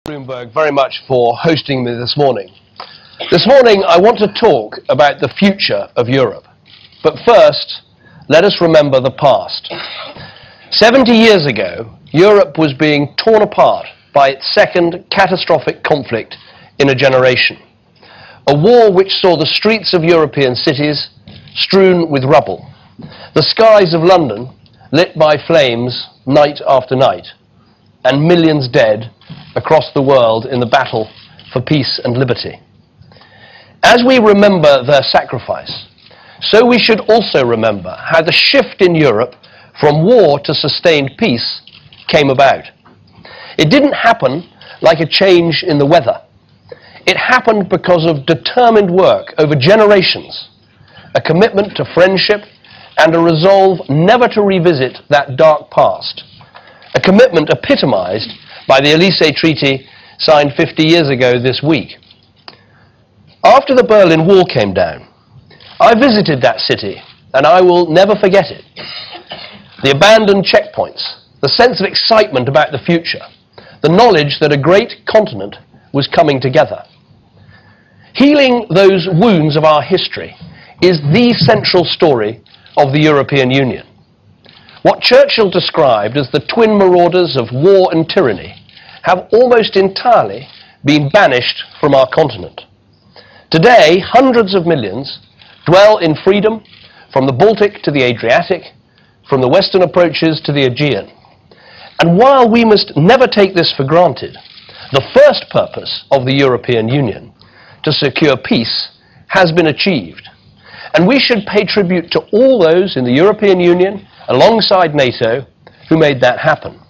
Bloomberg very much for hosting me this morning. This morning I want to talk about the future of Europe. But first, let us remember the past. 70 years ago, Europe was being torn apart by its second catastrophic conflict in a generation. A war which saw the streets of European cities strewn with rubble, the skies of London lit by flames night after night, and millions dead across the world in the battle for peace and liberty. As we remember their sacrifice, so we should also remember how the shift in Europe from war to sustained peace came about. It didn't happen like a change in the weather. It happened because of determined work over generations, a commitment to friendship, and a resolve never to revisit that dark past. A commitment epitomized by the Élysée Treaty signed 50 years ago this week. After the Berlin Wall came down, I visited that city, and I will never forget it. The abandoned checkpoints, the sense of excitement about the future, the knowledge that a great continent was coming together. Healing those wounds of our history is the central story of the European Union. What Churchill described as the twin marauders of war and tyranny have almost entirely been banished from our continent. Today, hundreds of millions dwell in freedom from the Baltic to the Adriatic, from the western approaches to the Aegean. And while we must never take this for granted, the first purpose of the European Union, to secure peace, has been achieved. And we should pay tribute to all those in the European Union, alongside NATO, who made that happen.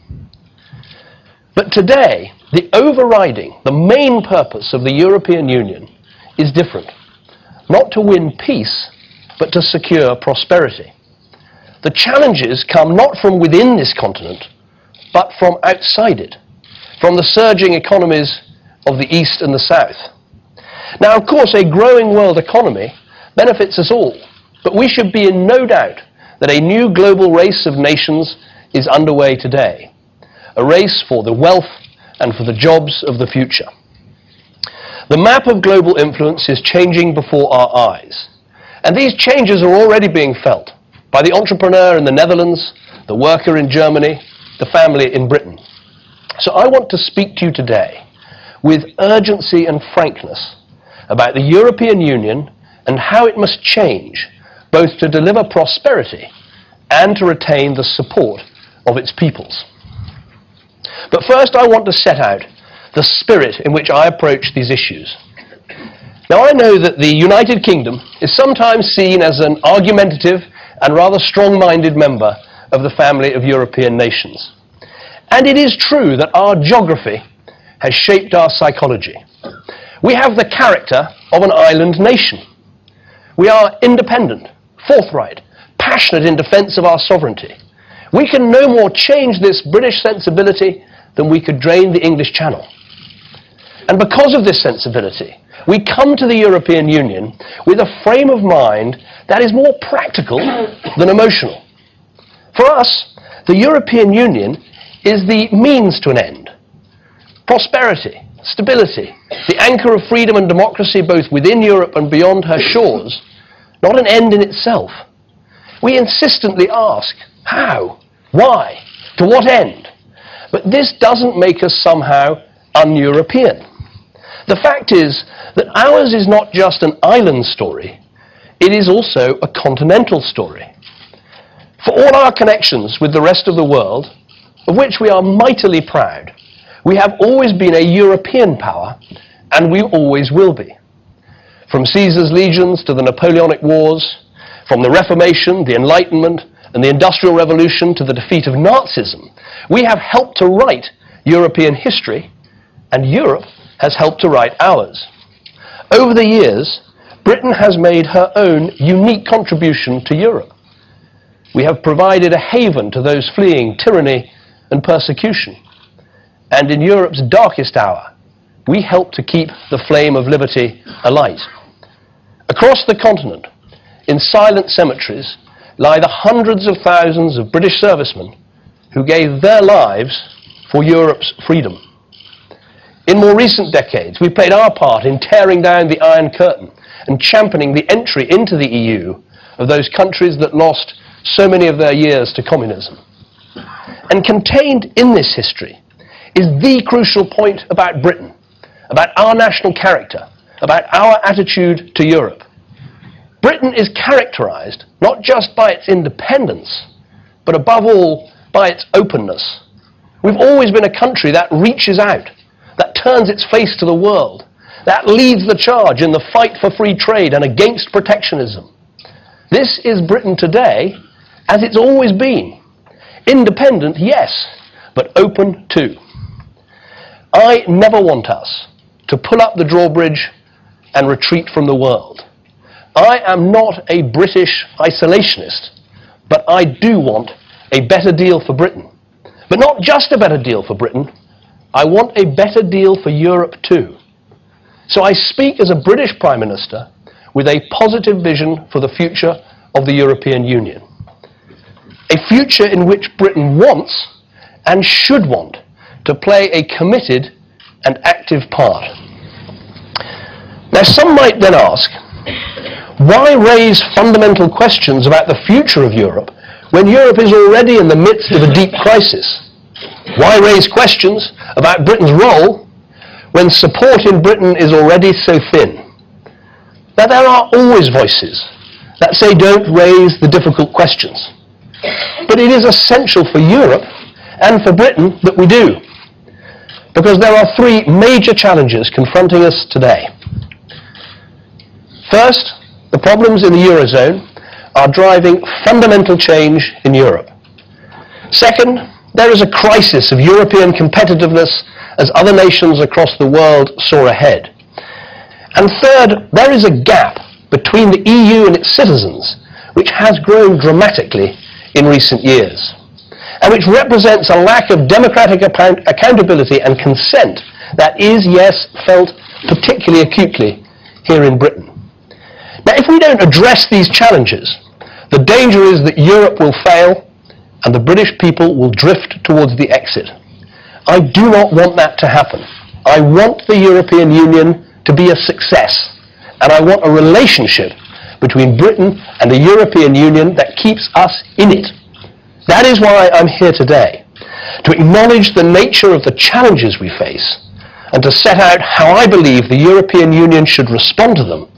But today, the overriding, the main purpose of the European Union is different. Not to win peace, but to secure prosperity. The challenges come not from within this continent, but from outside it, from the surging economies of the East and the South. Now, of course, a growing world economy benefits us all, but we should be in no doubt that a new global race of nations is underway today, a race for the wealth and for the jobs of the future. The map of global influence is changing before our eyes, and these changes are already being felt by the entrepreneur in the Netherlands, the worker in Germany, the family in Britain. So I want to speak to you today with urgency and frankness about the European Union and how it must change, both to deliver prosperity and to retain the support of its peoples. But first I want to set out the spirit in which I approach these issues. Now, I know that the United Kingdom is sometimes seen as an argumentative and rather strong-minded member of the family of European nations. And it is true that our geography has shaped our psychology. We have the character of an island nation. We are independent, forthright, passionate in defense of our sovereignty. We can no more change this British sensibility than we could drain the English Channel. And because of this sensibility, we come to the European Union with a frame of mind that is more practical than emotional. For us, the European Union is the means to an end. Prosperity, stability, the anchor of freedom and democracy both within Europe and beyond her shores, not an end in itself. We insistently ask, how? Why? To what end? But this doesn't make us somehow un-European. The fact is that ours is not just an island story, it is also a continental story. For all our connections with the rest of the world, of which we are mightily proud, we have always been a European power, and we always will be. From Caesar's legions to the Napoleonic Wars, from the Reformation, the Enlightenment, and the Industrial Revolution to the defeat of Nazism, we have helped to write European history, and Europe has helped to write ours. Over the years, Britain has made her own unique contribution to Europe. We have provided a haven to those fleeing tyranny and persecution. And in Europe's darkest hour, we help to keep the flame of liberty alight. Across the continent, in silent cemeteries, lie the hundreds of thousands of British servicemen who gave their lives for Europe's freedom. In more recent decades, we played our part in tearing down the Iron Curtain and championing the entry into the EU of those countries that lost so many of their years to communism. And contained in this history is the crucial point about Britain, about our national character, about our attitude to Europe. Britain is characterized not just by its independence, but above all by its openness. We've always been a country that reaches out, that turns its face to the world, that leads the charge in the fight for free trade and against protectionism. This is Britain today, as it's always been. Independent, yes, but open too. I never want us to pull up the drawbridge and retreat from the world. I am not a British isolationist, but I do want a better deal for Britain. But not just a better deal for Britain, I want a better deal for Europe too. So I speak as a British Prime Minister with a positive vision for the future of the European Union. A future in which Britain wants and should want to play a committed and active part. Now, some might then ask, why raise fundamental questions about the future of Europe when Europe is already in the midst of a deep crisis? Why raise questions about Britain's role when support in Britain is already so thin? Now, there are always voices that say don't raise the difficult questions. But it is essential for Europe and for Britain that we do, because there are three major challenges confronting us today. First, the problems in the Eurozone are driving fundamental change in Europe. Second, there is a crisis of European competitiveness as other nations across the world soar ahead. And third, there is a gap between the EU and its citizens, which has grown dramatically in recent years, and which represents a lack of democratic accountability and consent that is, yes, felt particularly acutely here in Britain. Now, if we don't address these challenges, the danger is that Europe will fail and the British people will drift towards the exit. I do not want that to happen. I want the European Union to be a success, and I want a relationship between Britain and the European Union that keeps us in it. That is why I'm here today, to acknowledge the nature of the challenges we face and to set out how I believe the European Union should respond to them,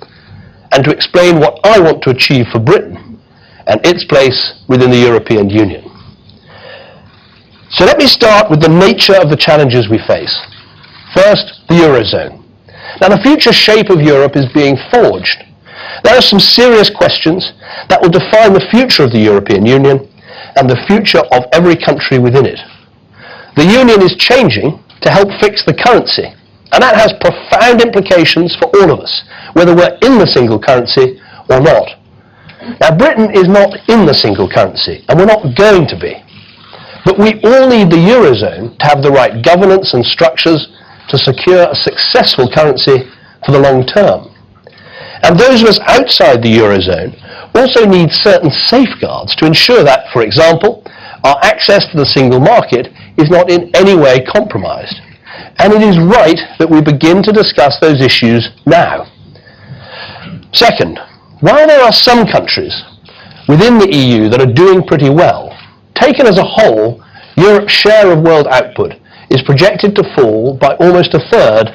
and to explain what I want to achieve for Britain and its place within the European Union. So let me start with the nature of the challenges we face. First, the Eurozone. Now, the future shape of Europe is being forged. There are some serious questions that will define the future of the European Union and the future of every country within it. The Union is changing to help fix the currency, and that has profound implications for all of us, whether we're in the single currency or not. Now, Britain is not in the single currency, and we're not going to be. But we all need the Eurozone to have the right governance and structures to secure a successful currency for the long term. And those of us outside the Eurozone also need certain safeguards to ensure that, for example, our access to the single market is not in any way compromised. And it is right that we begin to discuss those issues now. Second, while there are some countries within the EU that are doing pretty well, taken as a whole, Europe's share of world output is projected to fall by almost a third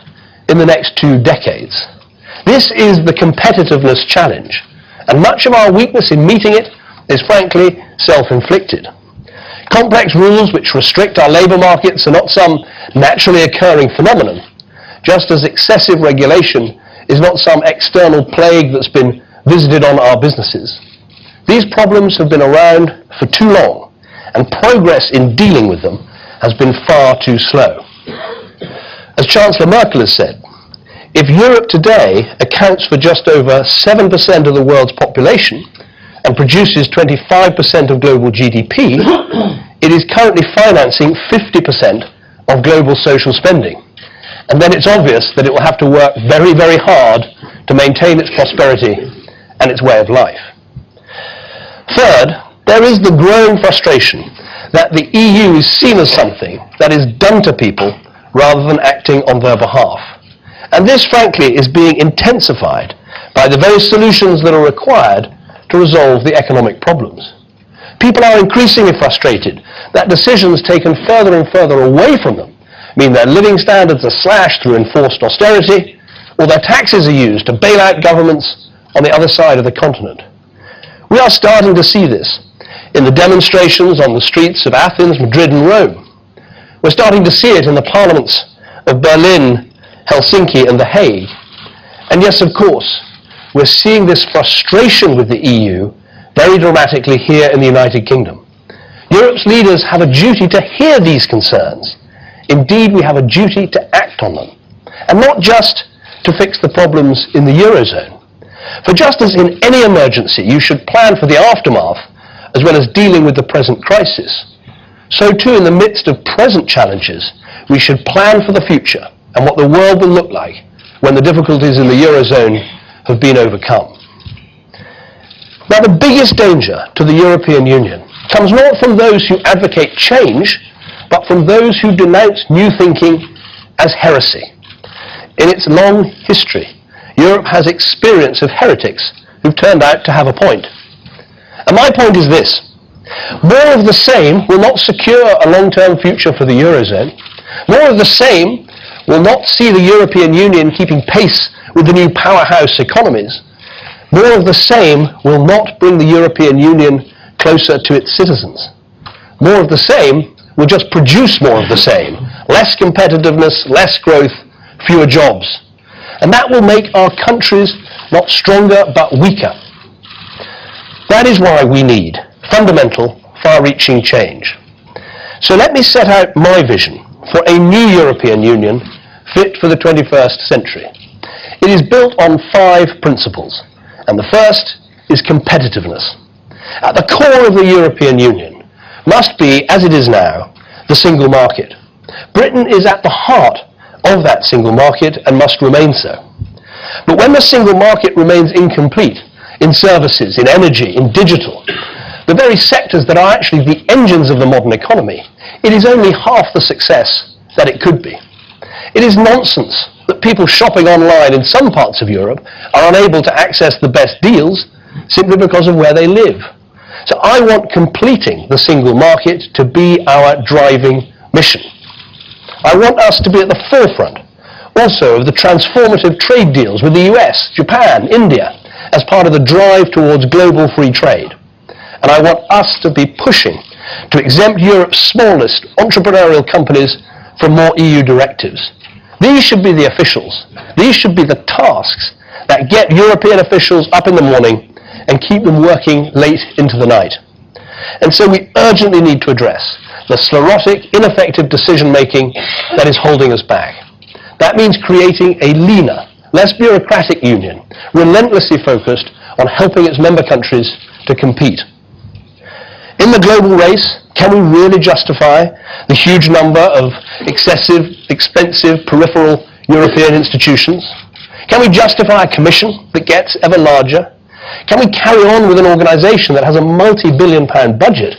in the next 2 decades. This is the competitiveness challenge, and much of our weakness in meeting it is frankly self-inflicted. Complex rules which restrict our labour markets are not some naturally occurring phenomenon, just as excessive regulation is not some external plague that's been visited on our businesses. These problems have been around for too long, and progress in dealing with them has been far too slow. As Chancellor Merkel has said, if Europe today accounts for just over 7% of the world's population and produces 25% of global GDP, it is currently financing 50% of global social spending. And then it's obvious that it will have to work very, very hard to maintain its prosperity and its way of life. Third, there is the growing frustration that the EU is seen as something that is done to people rather than acting on their behalf. And this, frankly, is being intensified by the very solutions that are required to resolve the economic problems. People are increasingly frustrated that decisions taken further and further away from them mean their living standards are slashed through enforced austerity, or their taxes are used to bail out governments on the other side of the continent. We are starting to see this in the demonstrations on the streets of Athens, Madrid and Rome. We're starting to see it in the parliaments of Berlin, Helsinki and The Hague. And yes, of course, we're seeing this frustration with the EU very dramatically here in the United Kingdom. Europe's leaders have a duty to hear these concerns. Indeed, we have a duty to act on them, and not just to fix the problems in the Eurozone. For just as in any emergency you should plan for the aftermath as well as dealing with the present crisis, so too in the midst of present challenges we should plan for the future and what the world will look like when the difficulties in the Eurozone have been overcome. Now, the biggest danger to the European Union comes not from those who advocate change, but from those who denounce new thinking as heresy. In its long history, Europe has experience of heretics who've turned out to have a point. And my point is this: more of the same will not secure a long-term future for the Eurozone. More of the same will not see the European Union keeping pace with the new powerhouse economies. More of the same will not bring the European Union closer to its citizens. More of the same will just produce more of the same. Less competitiveness, less growth, fewer jobs. And that will make our countries not stronger but weaker. That is why we need fundamental, far-reaching change. So let me set out my vision for a new European Union fit for the 21st century. It is built on 5 principles, and the first is competitiveness. At the core of the European Union must be, as it is now, the single market. Britain is at the heart of that single market and must remain so. But when the single market remains incomplete in services, in energy, in digital, the very sectors that are actually the engines of the modern economy, it is only half the success that it could be. It is nonsense that people shopping online in some parts of Europe are unable to access the best deals simply because of where they live. So I want completing the single market to be our driving mission. I want us to be at the forefront also of the transformative trade deals with the US, Japan, India, as part of the drive towards global free trade. And I want us to be pushing to exempt Europe's smallest entrepreneurial companies from more EU directives. These should be the officials. These should be the tasks that get European officials up in the morning and keep them working late into the night. And so we urgently need to address the sclerotic, ineffective decision-making that is holding us back. That means creating a leaner, less bureaucratic union, relentlessly focused on helping its member countries to compete. In the global race, can we really justify the huge number of excessive, expensive, peripheral European institutions? Can we justify a commission that gets ever larger? Can we carry on with an organisation that has a multi-billion-pound budget,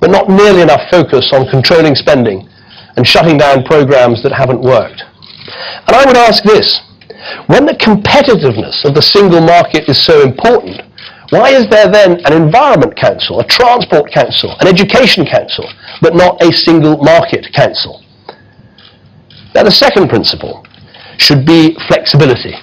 but not nearly enough focus on controlling spending and shutting down programmes that haven't worked? And I would ask this: when the competitiveness of the single market is so important, why is there then an Environment Council, a Transport Council, an Education Council, but not a Single Market Council? Now, the second principle should be flexibility.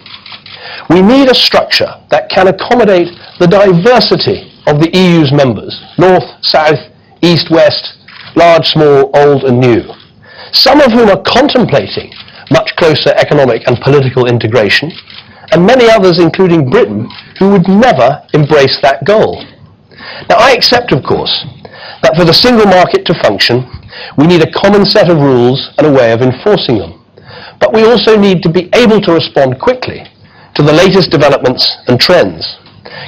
We need a structure that can accommodate the diversity of the EU's members: north, south, east, west, large, small, old and new, some of whom are contemplating much closer economic and political integration, and many others, including Britain, who would never embrace that goal. Now, I accept, of course, that for the single market to function, we need a common set of rules and a way of enforcing them. But we also need to be able to respond quickly to the latest developments and trends.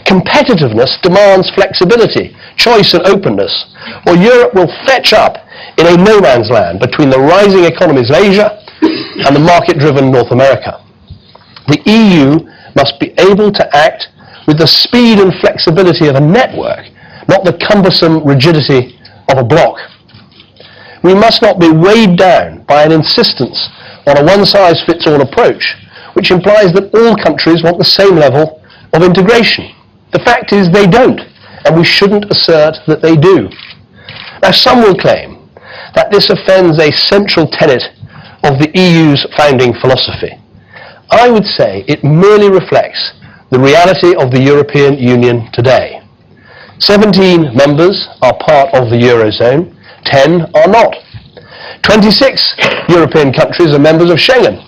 Competitiveness demands flexibility, choice and openness, or Europe will fetch up in a no man's land between the rising economies of Asia and the market-driven North America. The EU must be able to act with the speed and flexibility of a network, not the cumbersome rigidity of a bloc. we must not be weighed down by an insistence on a one-size-fits-all approach, which implies that all countries want the same level of integration. The fact is they don't, and we shouldn't assert that they do. Now, some will claim that this offends a central tenet of the EU's founding philosophy. I would say it merely reflects the reality of the European Union today. 17 members are part of the Eurozone, 10 are not. 26 European countries are members of Schengen,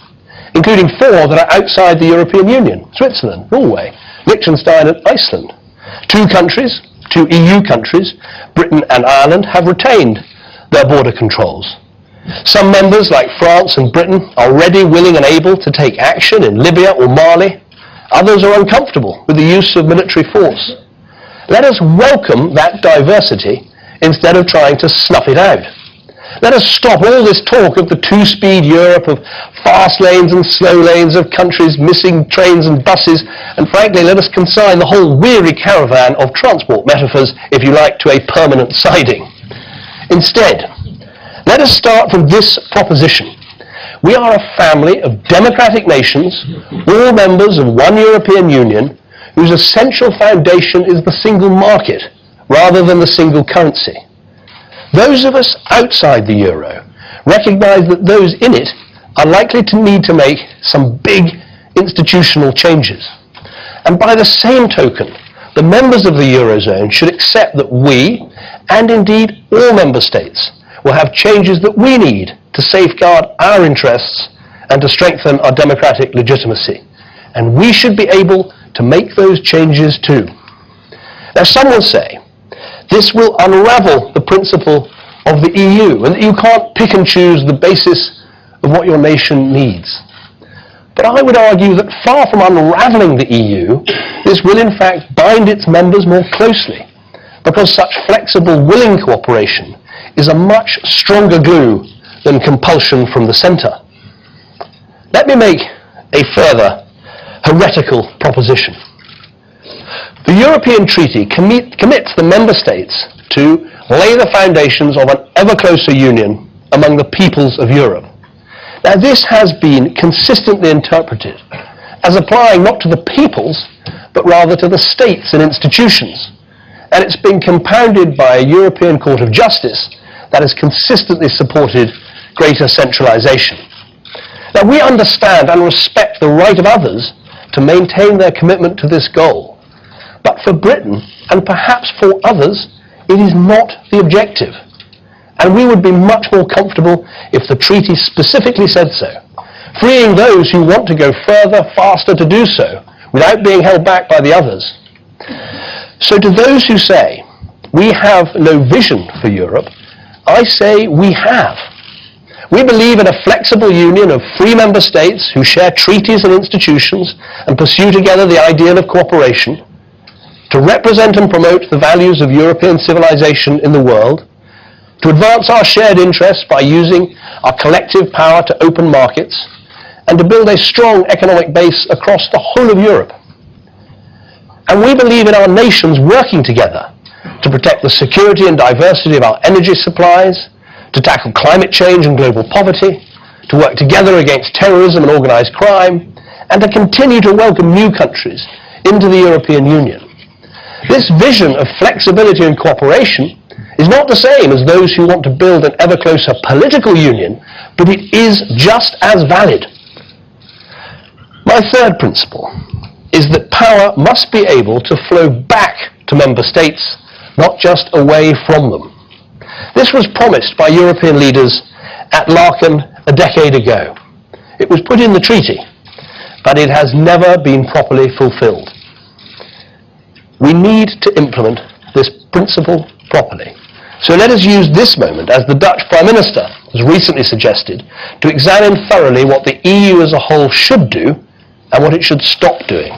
including 4 that are outside the European Union: Switzerland, Norway, Liechtenstein and Iceland. 2 EU countries, Britain and Ireland, have retained their border controls. Some members, like France and Britain, are ready, willing and able to take action in Libya or Mali. Others are uncomfortable with the use of military force. Let us welcome that diversity instead of trying to snuff it out. Let us stop all this talk of the two-speed Europe, of fast lanes and slow lanes, of countries missing trains and buses, and frankly, let us consign the whole weary caravan of transport metaphors, if you like, to a permanent siding. Instead, let us start from this proposition. We are a family of democratic nations, all members of one European Union, whose essential foundation is the single market, rather than the single currency. Those of us outside the euro recognize that those in it are likely to need to make some big institutional changes. And by the same token, the members of the Eurozone should accept that we, and indeed all member states, will have changes that we need to safeguard our interests and to strengthen our democratic legitimacy. And we should be able to make those changes too. Now, some will say this will unravel the principle of the EU, and that you can't pick and choose the basis of what your nation needs. But I would argue that far from unraveling the EU, this will in fact bind its members more closely, because such flexible, willing cooperation is a much stronger glue than compulsion from the centre. Let me make a further heretical proposition. The European Treaty commits the member states to lay the foundations of an ever closer union among the peoples of Europe. Now, this has been consistently interpreted as applying not to the peoples, but rather to the states and institutions. And it's been compounded by a European Court of Justice that has consistently supported greater centralization. Now, we understand and respect the right of others to maintain their commitment to this goal. But for Britain, and perhaps for others, it is not the objective. And we would be much more comfortable if the treaty specifically said so, freeing those who want to go further, faster to do so, without being held back by the others. So to those who say, we have no vision for Europe, I say we have. We believe in a flexible union of free member states who share treaties and institutions and pursue together the ideal of cooperation, to represent and promote the values of European civilization in the world, to advance our shared interests by using our collective power to open markets, and to build a strong economic base across the whole of Europe. And we believe in our nations working together to protect the security and diversity of our energy supplies, to tackle climate change and global poverty, to work together against terrorism and organized crime, and to continue to welcome new countries into the European Union. This vision of flexibility and cooperation is not the same as those who want to build an ever closer political union, but it is just as valid. My third principle is that power must be able to flow back to member states, not just away from them. This was promised by European leaders at Laeken a decade ago. It was put in the treaty, but it has never been properly fulfilled. We need to implement this principle properly. So let us use this moment, as the Dutch Prime Minister has recently suggested, to examine thoroughly what the EU as a whole should do and what it should stop doing.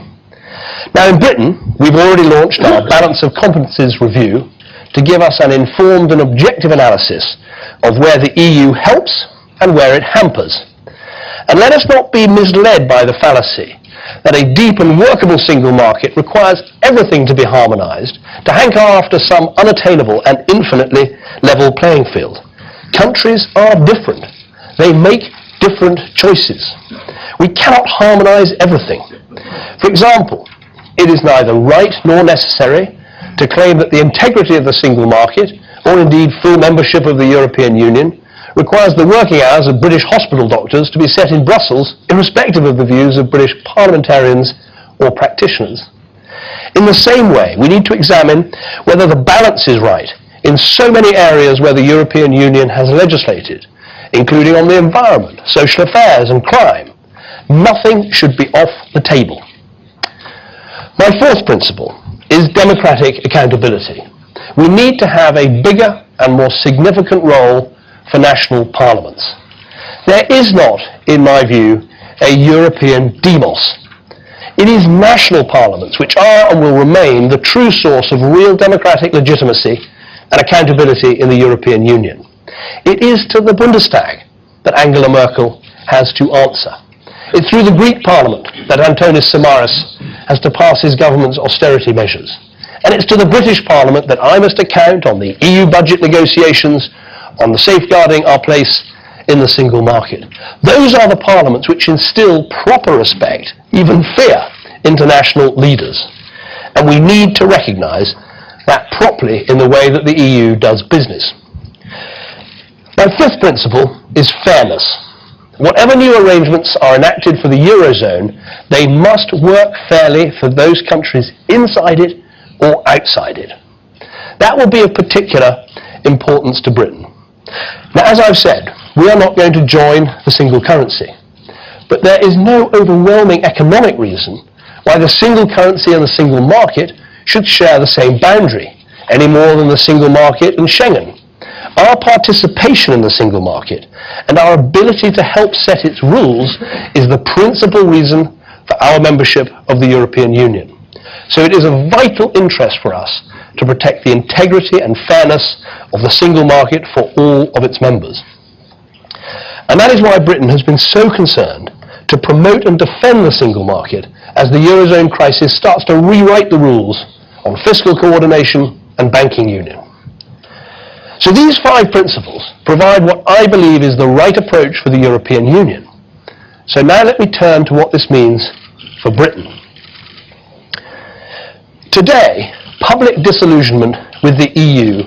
Now, in Britain, we've already launched our Balance of Competences review to give us an informed and objective analysis of where the EU helps and where it hampers. And let us not be misled by the fallacy that a deep and workable single market requires everything to be harmonized to hanker after some unattainable and infinitely level playing field. Countries are different. They make different choices. We cannot harmonise everything. For example, it is neither right nor necessary to claim that the integrity of the single market, or indeed full membership of the European Union, requires the working hours of British hospital doctors to be set in Brussels, irrespective of the views of British parliamentarians or practitioners. In the same way, we need to examine whether the balance is right in so many areas where the European Union has legislated, including on the environment, social affairs and crime. Nothing should be off the table. My fourth principle is democratic accountability. We need to have a bigger and more significant role for national parliaments. There is not, in my view, a European demos. It is national parliaments which are and will remain the true source of real democratic legitimacy and accountability in the European Union. It is to the Bundestag that Angela Merkel has to answer. It's through the Greek Parliament that Antonis Samaras has to pass his government's austerity measures. And it's to the British Parliament that I must account on the EU budget negotiations, on the safeguarding our place in the single market. Those are the parliaments which instill proper respect, even fear, into national leaders. And we need to recognise that properly in the way that the EU does business. My fifth principle is fairness. Whatever new arrangements are enacted for the Eurozone, they must work fairly for those countries inside it or outside it. That will be of particular importance to Britain. Now, as I've said, we are not going to join the single currency. But there is no overwhelming economic reason why the single currency and the single market should share the same boundary, any more than the single market and Schengen. Our participation in the single market and our ability to help set its rules is the principal reason for our membership of the European Union. So it is of vital interest for us to protect the integrity and fairness of the single market for all of its members. And that is why Britain has been so concerned to promote and defend the single market as the Eurozone crisis starts to rewrite the rules on fiscal coordination and banking union. So these 5 principles provide what I believe is the right approach for the European Union. So now let me turn to what this means for Britain. Today, public disillusionment with the EU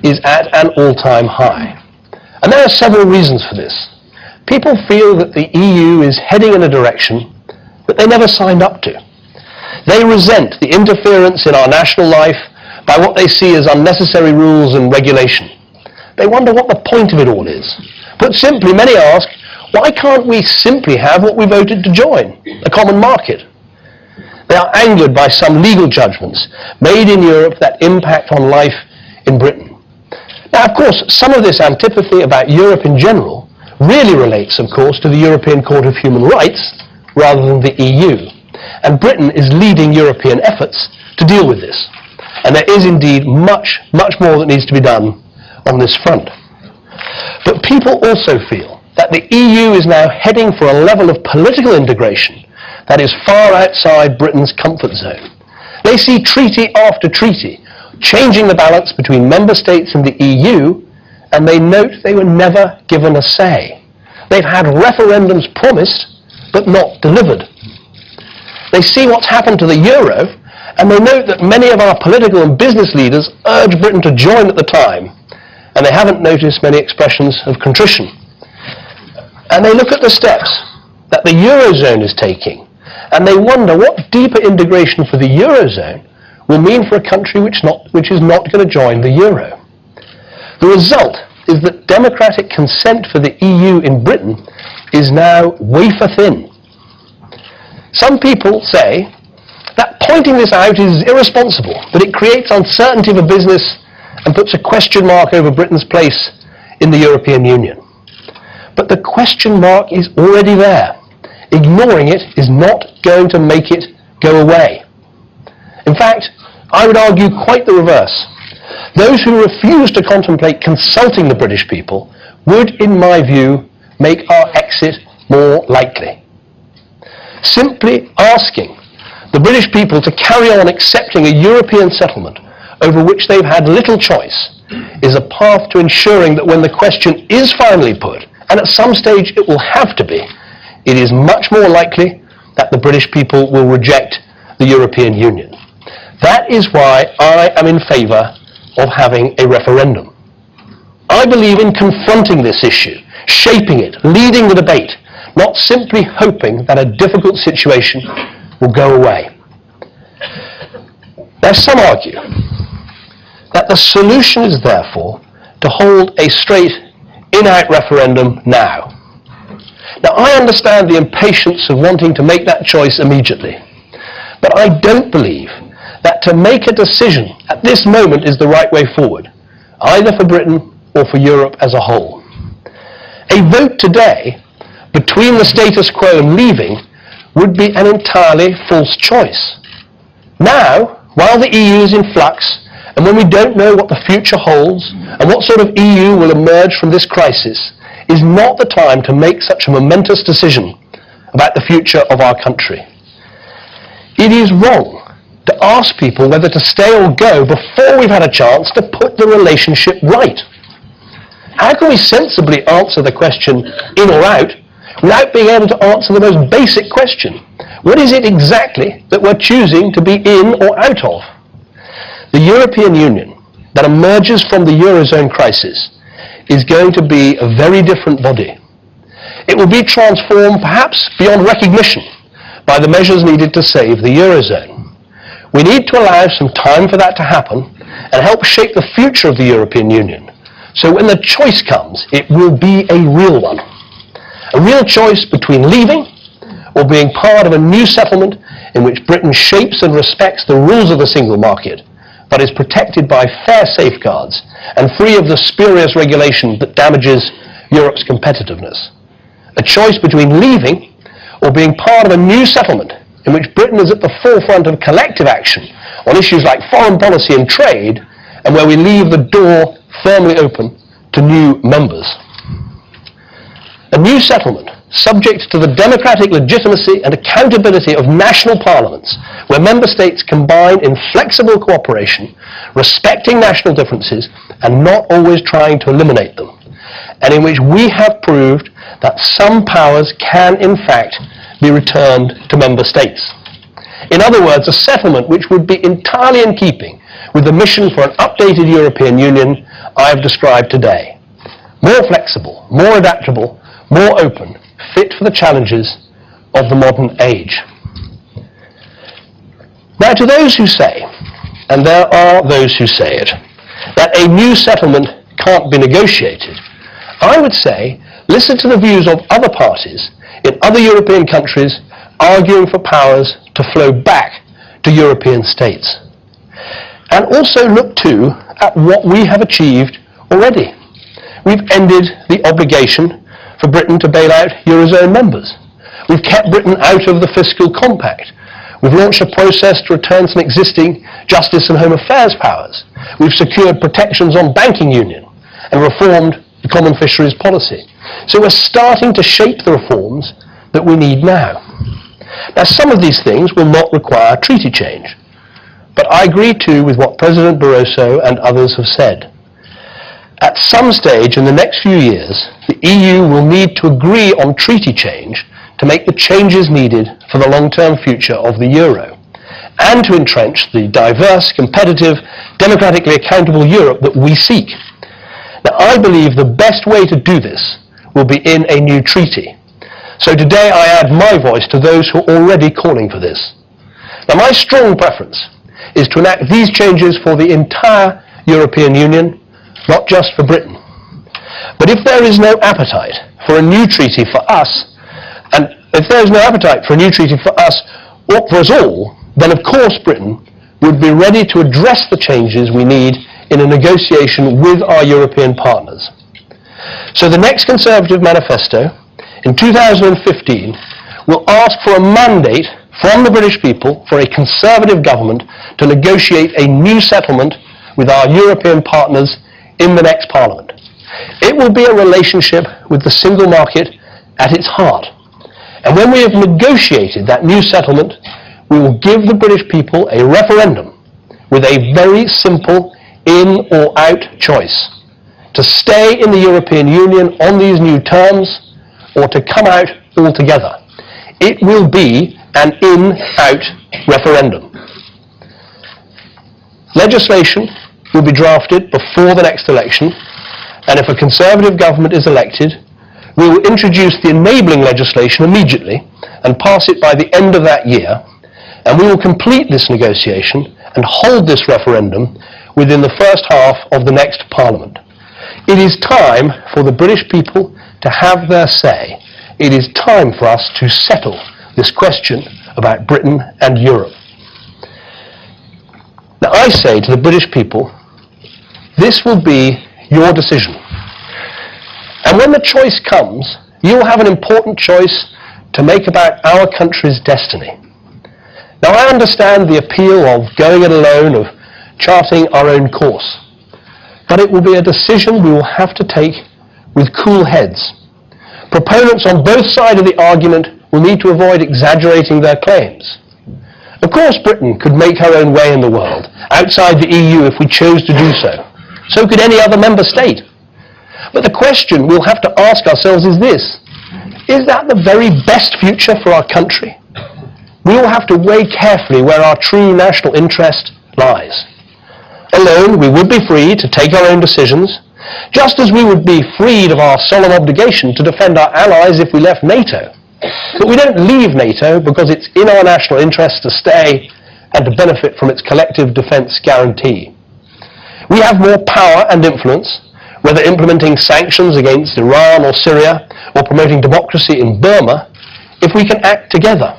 is at an all-time high. And there are several reasons for this. People feel that the EU is heading in a direction that they never signed up to. They resent the interference in our national life by what they see as unnecessary rules and regulation. They wonder what the point of it all is. Put simply, many ask, why can't we simply have what we voted to join, a common market? They are angered by some legal judgments made in Europe that impact on life in Britain. Now, of course, some of this antipathy about Europe in general really relates, of course, to the European Court of Human Rights rather than the EU. And Britain is leading European efforts to deal with this. And there is indeed much, much more that needs to be done on this front. But people also feel that the EU is now heading for a level of political integration that is far outside Britain's comfort zone. They see treaty after treaty changing the balance between member states and the EU, and they note they were never given a say. They've had referendums promised, but not delivered. They see what's happened to the euro, and they note that many of our political and business leaders urged Britain to join at the time, and they haven't noticed many expressions of contrition. And they look at the steps that the Eurozone is taking, and they wonder what deeper integration for the Eurozone will mean for a country which is not going to join the euro. The result is that democratic consent for the EU in Britain is now wafer thin. Some people say that pointing this out is irresponsible, that it creates uncertainty for business and puts a question mark over Britain's place in the European Union. But the question mark is already there. Ignoring it is not going to make it go away. In fact, I would argue quite the reverse. Those who refuse to contemplate consulting the British people would, in my view, make our exit more likely. Simply asking the British people to carry on accepting a European settlement over which they've had little choice is a path to ensuring that when the question is finally put, and at some stage it will have to be, it is much more likely that the British people will reject the European Union. That is why I am in favour of having a referendum. I believe in confronting this issue, shaping it, leading the debate, not simply hoping that a difficult situation will go away. Now, some argue that the solution is therefore to hold a straight in-out referendum now. Now, I understand the impatience of wanting to make that choice immediately, but I don't believe that to make a decision at this moment is the right way forward, either for Britain or for Europe as a whole. A vote today between the status quo and leaving would be an entirely false choice. Now, while the EU is in flux, and when we don't know what the future holds and what sort of EU will emerge from this crisis, is not the time to make such a momentous decision about the future of our country. It is wrong to ask people whether to stay or go before we've had a chance to put the relationship right. How can we sensibly answer the question in or out without being able to answer the most basic question? What is it exactly that we're choosing to be in or out of? The European Union that emerges from the Eurozone crisis is going to be a very different body. It will be transformed perhaps beyond recognition by the measures needed to save the Eurozone. We need to allow some time for that to happen and help shape the future of the European Union. So when the choice comes, it will be a real one. A real choice between leaving or being part of a new settlement in which Britain shapes and respects the rules of the single market, but is protected by fair safeguards and free of the spurious regulation that damages Europe's competitiveness. A choice between leaving or being part of a new settlement in which Britain is at the forefront of collective action on issues like foreign policy and trade, and where we leave the door firmly open to new members. A new settlement subject to the democratic legitimacy and accountability of national parliaments, where member states combine in flexible cooperation, respecting national differences and not always trying to eliminate them, and in which we have proved that some powers can in fact be returned to member states. In other words, a settlement which would be entirely in keeping with the mission for an updated European Union I have described today. More flexible, more adaptable, more open, fit for the challenges of the modern age. Now, to those who say, and there are those who say it, that a new settlement can't be negotiated, I would say, listen to the views of other parties in other European countries arguing for powers to flow back to European states. And also look too at what we have achieved already. We've ended the obligation for Britain to bail out Eurozone members. We've kept Britain out of the fiscal compact. We've launched a process to return some existing justice and home affairs powers. We've secured protections on banking union and reformed the common fisheries policy. So we're starting to shape the reforms that we need now. Now, some of these things will not require treaty change, but I agree too with what President Barroso and others have said. At some stage in the next few years, the EU will need to agree on treaty change to make the changes needed for the long-term future of the euro, and to entrench the diverse, competitive, democratically accountable Europe that we seek. Now, I believe the best way to do this will be in a new treaty. So today I add my voice to those who are already calling for this. Now, my strong preference is to enact these changes for the entire European Union, not just for Britain. But if there is no appetite for a new treaty for us, and if there is no appetite for a new treaty for us or for us all, then of course Britain would be ready to address the changes we need in a negotiation with our European partners. So the next Conservative manifesto in 2015 will ask for a mandate from the British people for a Conservative government to negotiate a new settlement with our European partners in the next Parliament. It will be a relationship with the single market at its heart. And when we have negotiated that new settlement, we will give the British people a referendum with a very simple in or out choice, to stay in the European Union on these new terms or to come out altogether. It will be an in-out referendum. Legislation will be drafted before the next election, and if a Conservative government is elected, we will introduce the enabling legislation immediately and pass it by the end of that year, and we will complete this negotiation and hold this referendum within the first half of the next Parliament. It is time for the British people to have their say. It is time for us to settle this question about Britain and Europe. Now, I say to the British people, this will be your decision. And when the choice comes, you will have an important choice to make about our country's destiny. Now, I understand the appeal of going it alone, of charting our own course. But it will be a decision we will have to take with cool heads. Proponents on both sides of the argument will need to avoid exaggerating their claims. Of course, Britain could make her own way in the world, outside the EU if we chose to do so. So could any other member state. But the question we'll have to ask ourselves is this: is that the very best future for our country? We will have to weigh carefully where our true national interest lies. Alone, we would be free to take our own decisions, just as we would be freed of our solemn obligation to defend our allies if we left NATO. But we don't leave NATO because it's in our national interest to stay and to benefit from its collective defence guarantee. We have more power and influence, whether implementing sanctions against Iran or Syria, or promoting democracy in Burma, if we can act together.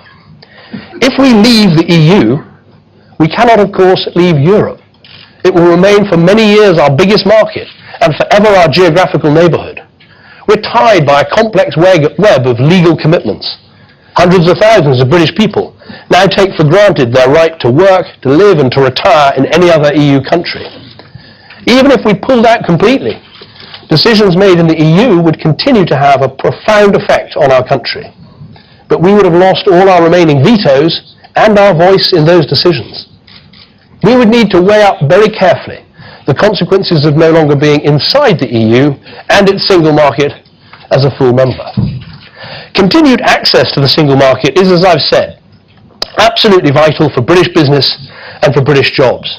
If we leave the EU, we cannot, of course, leave Europe. It will remain for many years our biggest market, and forever our geographical neighbourhood. We're tied by a complex web of legal commitments. Hundreds of thousands of British people now take for granted their right to work, to live and to retire in any other EU country. Even if we pulled out completely, decisions made in the EU would continue to have a profound effect on our country. But we would have lost all our remaining vetoes and our voice in those decisions. We would need to weigh up very carefully the consequences of no longer being inside the EU and its single market as a full member. Continued access to the single market is, as I've said, absolutely vital for British business and for British jobs.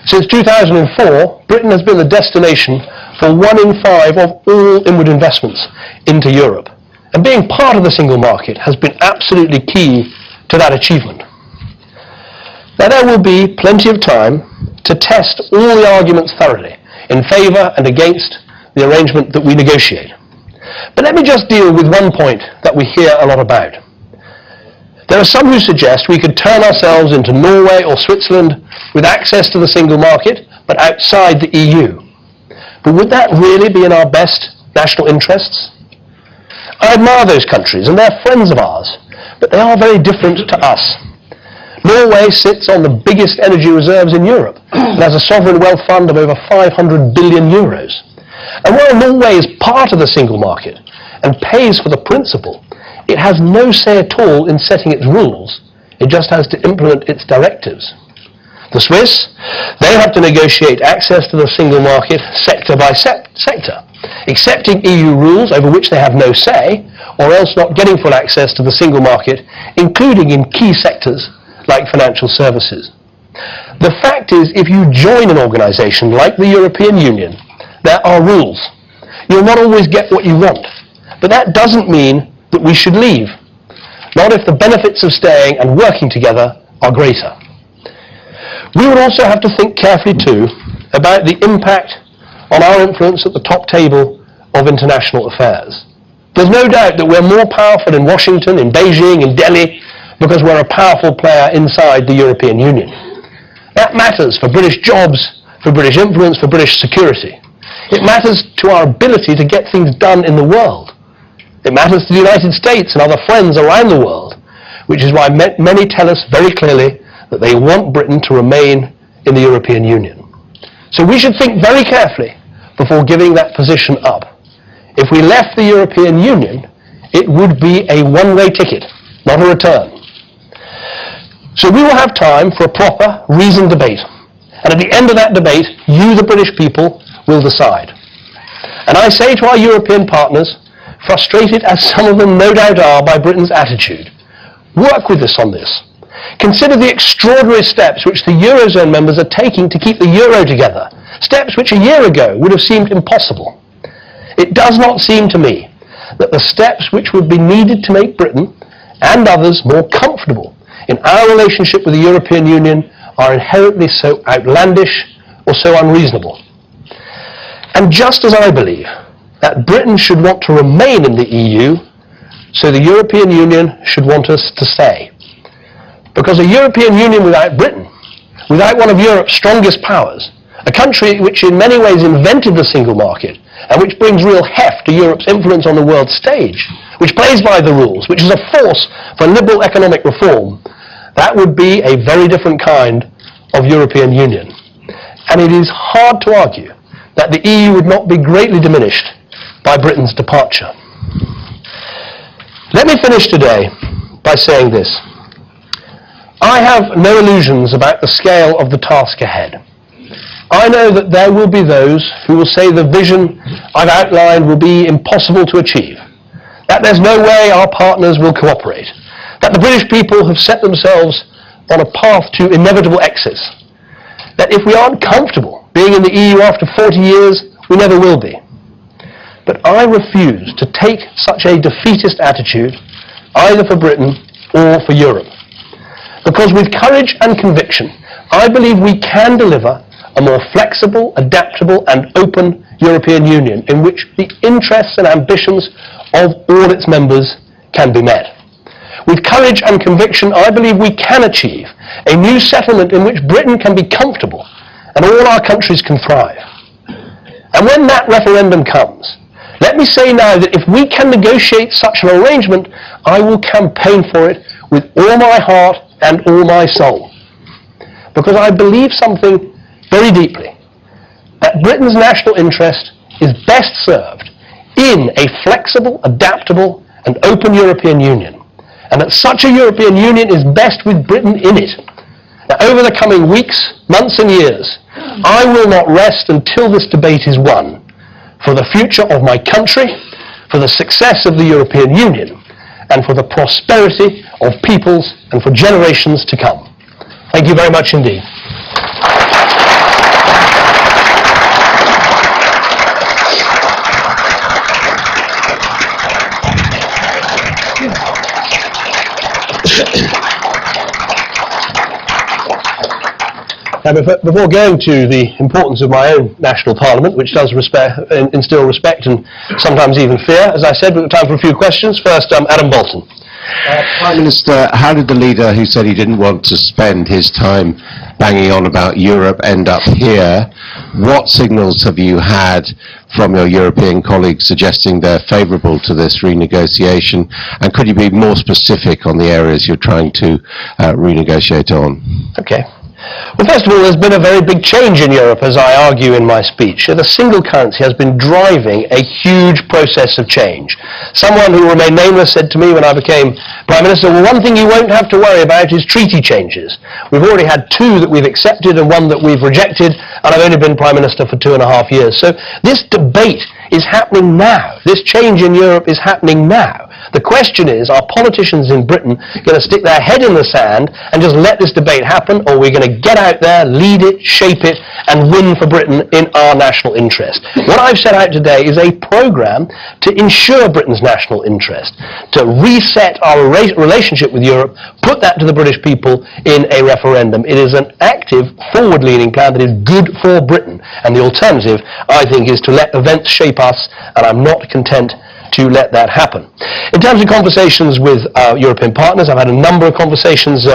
Since 2004, Britain has been the destination for 1 in 5 of all inward investments into Europe. And being part of the single market has been absolutely key to that achievement. Now, there will be plenty of time to test all the arguments thoroughly in favour and against the arrangement that we negotiate. But let me just deal with one point that we hear a lot about. There are some who suggest we could turn ourselves into Norway or Switzerland with access to the single market, but outside the EU. But would that really be in our best national interests? I admire those countries, and they're friends of ours, but they are very different to us. Norway sits on the biggest energy reserves in Europe and has a sovereign wealth fund of over 500 billion euros. And while Norway is part of the single market and pays for the principle, it has no say at all in setting its rules. It just has to implement its directives. The Swiss, they have to negotiate access to the single market sector by sector, accepting EU rules over which they have no say, or else not getting full access to the single market, including in key sectors like financial services. The fact is, if you join an organisation like the European Union, there are rules. You'll not always get what you want, but that doesn't mean that we should leave, not if the benefits of staying and working together are greater. We would also have to think carefully too about the impact on our influence at the top table of international affairs. There's no doubt that we're more powerful in Washington, in Beijing, in Delhi, because we're a powerful player inside the European Union. That matters for British jobs, for British influence, for British security. It matters to our ability to get things done in the world. It matters to the United States and other friends around the world, which is why many tell us very clearly that they want Britain to remain in the European Union. So we should think very carefully before giving that position up. If we left the European Union, it would be a one-way ticket, not a return. So we will have time for a proper, reasoned debate. And at the end of that debate, you, the British people, will decide. And I say to our European partners, frustrated as some of them no doubt are by Britain's attitude, work with us on this. Consider the extraordinary steps which the Eurozone members are taking to keep the euro together, steps which a year ago would have seemed impossible. It does not seem to me that the steps which would be needed to make Britain and others more comfortable in our relationship with the European Union are inherently so outlandish or so unreasonable. And just as I believe that Britain should want to remain in the EU, so the European Union should want us to stay. Because a European Union without Britain, without one of Europe's strongest powers, a country which in many ways invented the single market, and which brings real heft to Europe's influence on the world stage, which plays by the rules, which is a force for liberal economic reform, that would be a very different kind of European Union. And it is hard to argue that the EU would not be greatly diminished by Britain's departure. Let me finish today by saying this. I have no illusions about the scale of the task ahead. I know that there will be those who will say the vision I've outlined will be impossible to achieve, that there's no way our partners will cooperate, that the British people have set themselves on a path to inevitable exits, that if we aren't comfortable being in the EU after 40 years, we never will be. But I refuse to take such a defeatist attitude either for Britain or for Europe. Because with courage and conviction, I believe we can deliver a more flexible, adaptable and open European Union in which the interests and ambitions of all its members can be met. With courage and conviction, I believe we can achieve a new settlement in which Britain can be comfortable and all our countries can thrive. And when that referendum comes, let me say now that if we can negotiate such an arrangement, I will campaign for it with all my heart and all my soul. Because I believe something very deeply, that Britain's national interest is best served in a flexible, adaptable and open European Union. And that such a European Union is best with Britain in it. Now, over the coming weeks, months and years, I will not rest until this debate is won for the future of my country, for the success of the European Union, and for the prosperity of peoples and for generations to come. Thank you very much indeed. Now, before going to the importance of my own national parliament, which does instill respect and sometimes even fear, as I said, we've got time for a few questions. First, Adam Bolton. Prime Minister, how did the leader who said he didn't want to spend his time banging on about Europe end up here? What signals have you had from your European colleagues suggesting they're favourable to this renegotiation? And could you be more specific on the areas you're trying to renegotiate on? Okay. Well, first of all, there's been a very big change in Europe, as I argue in my speech. The single currency has been driving a huge process of change. Someone who will remain nameless said to me when I became Prime Minister, well, one thing you won't have to worry about is treaty changes. We've already had 2 that we've accepted and 1 that we've rejected, and I've only been Prime Minister for 2.5 years. So this debate is happening now. This change in Europe is happening now. The question is, are politicians in Britain going to stick their head in the sand and just let this debate happen, or are we going to get out there, lead it, shape it, and win for Britain in our national interest? What I've set out today is a programme to ensure Britain's national interest, to reset our relationship with Europe, put that to the British people in a referendum. It is an active, forward-leaning plan that is good for Britain, and the alternative, I think, is to let events shape us, and I'm not content to let that happen. In terms of conversations with European partners, I've had a number of conversations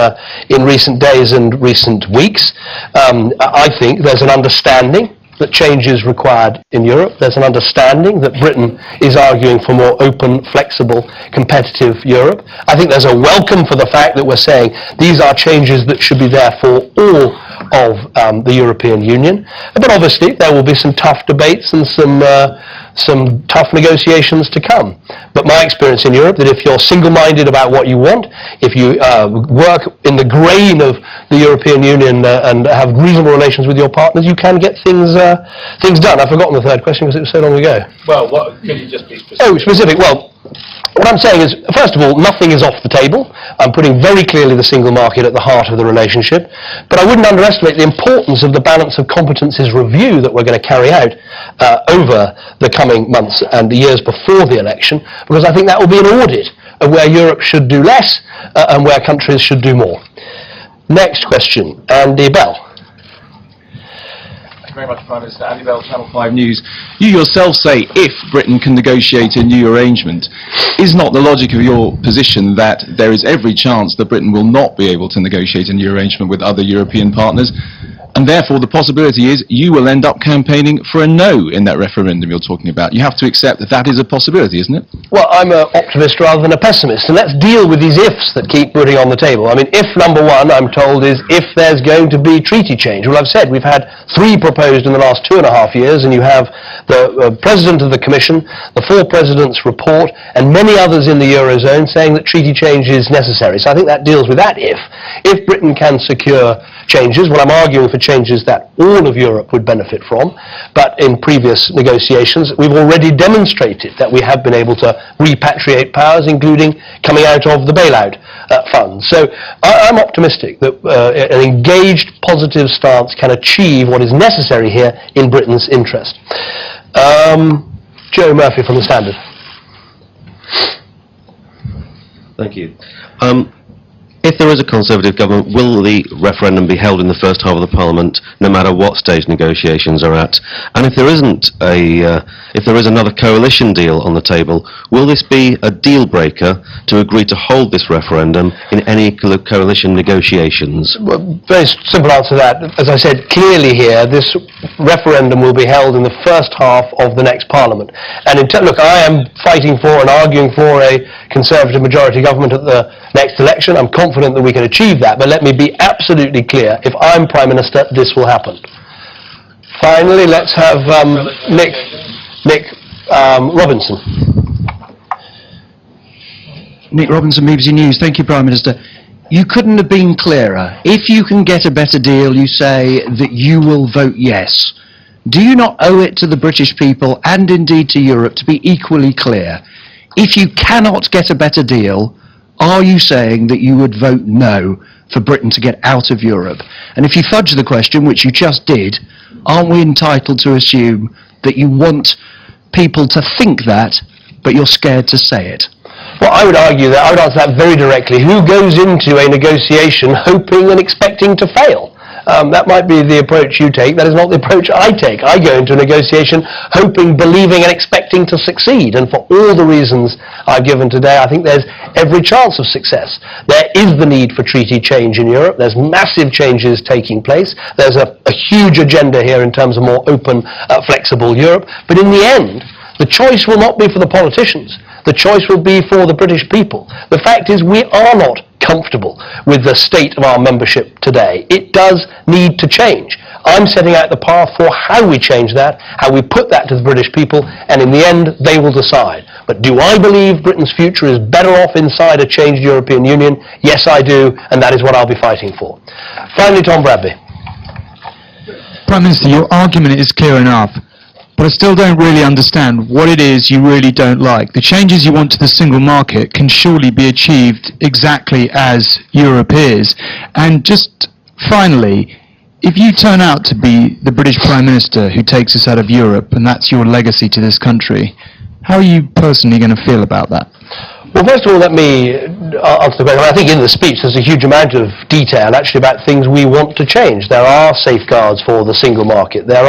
in recent days and recent weeks. I think there's an understanding that change is required in Europe. There's an understanding that Britain is arguing for more open, flexible, competitive Europe. I think there's a welcome for the fact that we're saying these are changes that should be there for all of the European Union. But obviously there will be some tough debates and some some tough negotiations to come. But my experience in Europe, that if you're single-minded about what you want, if you work in the grain of the European Union and have reasonable relations with your partners, you can get things done. I've forgotten the third question because it was so long ago. Well, can you just be specific? Oh, specific. Well, what I'm saying is, first of all, nothing is off the table. I'm putting very clearly the single market at the heart of the relationship. But I wouldn't underestimate the importance of the balance of competences review that we're going to carry out over the coming months and the years before the election, because I think that will be an audit of where Europe should do less and where countries should do more. Next question, Andy Bell. Very much, Prime Minister. Andy Bell, Channel 5 News. You yourself say if Britain can negotiate a new arrangement. Is not the logic of your position that there is every chance that Britain will not be able to negotiate a new arrangement with other European partners, and therefore the possibility is you will end up campaigning for a no in that referendum you're talking about? You have to accept that that is a possibility, isn't it? Well, I'm an optimist rather than a pessimist, and let's deal with these ifs that keep putting on the table. I mean, if number one, I'm told, is if there's going to be treaty change. Well, I've said we've had 3 proposed in the last 2.5 years, and you have the President of the Commission, the 4 Presidents' report, and many others in the Eurozone saying that treaty change is necessary. So I think that deals with that if. If Britain can secure changes, well, I'm arguing for changes that all of Europe would benefit from, but in previous negotiations we've already demonstrated that we have been able to repatriate powers, including coming out of the bailout funds. So I'm optimistic that an engaged, positive stance can achieve what is necessary here in Britain's interest. Joe Murphy from The Standard. Thank you. If there is a Conservative government, will the referendum be held in the first half of the Parliament, no matter what stage negotiations are at? And if there isn't if there is another coalition deal on the table, will this be a deal breaker to agree to hold this referendum in any coalition negotiations? Well, very simple answer to that. As I said clearly here, this referendum will be held in the first half of the next Parliament. And look, I am fighting for and arguing for a Conservative majority government at the next election. I'm confident that we can achieve that, but let me be absolutely clear. If I'm Prime Minister, this will happen. Finally, let's have Nick Robinson. Nick Robinson, BBC News. Thank you, Prime Minister. You couldn't have been clearer. If you can get a better deal, you say that you will vote yes. Do you not owe it to the British people and indeed to Europe to be equally clear? If you cannot get a better deal, are you saying that you would vote no for Britain to get out of Europe? And if you fudge the question, which you just did, aren't we entitled to assume that you want people to think that, but you're scared to say it? Well, I would argue that, I would answer that very directly. Who goes into a negotiation hoping and expecting to fail? That might be the approach you take. That is not the approach I take. I go into a negotiation hoping, believing and expecting to succeed. And for all the reasons I've given today, I think there's every chance of success. There is the need for treaty change in Europe. There's massive changes taking place. There's a huge agenda here in terms of more open, flexible Europe. But in the end, the choice will not be for the politicians. The choice will be for the British people. The fact is, we are not comfortable with the state of our membership today. It does need to change. I'm setting out the path for how we change that, how we put that to the British people, and in the end, they will decide. But do I believe Britain's future is better off inside a changed European Union? Yes, I do, and that is what I'll be fighting for. Finally, Tom Bradby. Prime Minister, your argument is clear enough, but I still don't really understand what it is you really don't like. The changes you want to the single market can surely be achieved exactly as Europe is. And just finally, if you turn out to be the British Prime Minister who takes us out of Europe, and that's your legacy to this country, how are you personally going to feel about that? Well, first of all, let me answer the question. I think in the speech there's a huge amount of detail actually about things we want to change. There are safeguards for the single market. There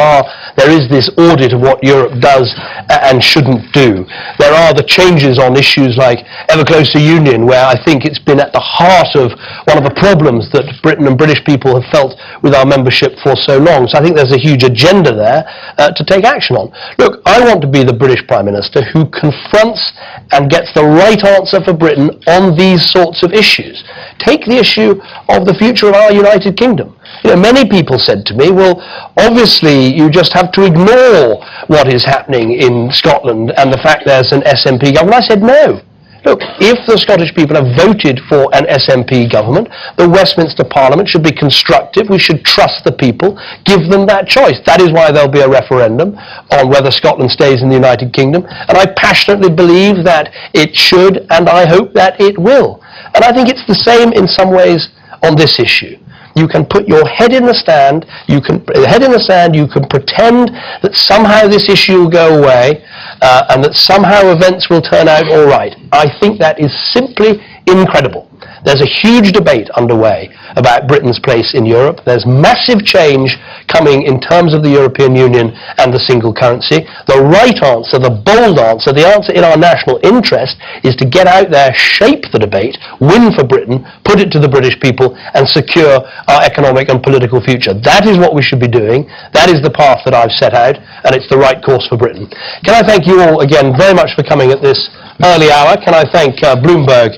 is this audit of what Europe does and shouldn't do. There are the changes on issues like ever closer union, where I think it's been at the heart of one of the problems that Britain and British people have felt with our membership for so long. So I think there's a huge agenda there to take action on. Look, I want to be the British Prime Minister who confronts and gets the right answer for Britain on these sorts of issues. Take the issue of the future of our United Kingdom. You know, many people said to me, well, obviously you just have to ignore what is happening in Scotland and the fact there's an SNP government. I said, no. Look, if the Scottish people have voted for an SNP government, the Westminster Parliament should be constructive. We should trust the people, give them that choice. That is why there'll be a referendum on whether Scotland stays in the United Kingdom. And I passionately believe that it should, and I hope that it will. And I think it's the same in some ways on this issue. You can put your head in the sand, you can pretend that somehow this issue will go away, and that somehow events will turn out all right. I think that is simply incredible. There's a huge debate underway about Britain's place in Europe. There's massive change coming in terms of the European Union and the single currency. The right answer, the bold answer, the answer in our national interest is to get out there, shape the debate, win for Britain, put it to the British people, and secure our economic and political future. That is what we should be doing. That is the path that I've set out, and it's the right course for Britain. Can I thank you all again very much for coming at this early hour? Can I thank Bloomberg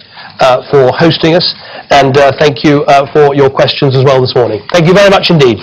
for hosting us, and thank you for your questions as well this morning. Thank you very much indeed.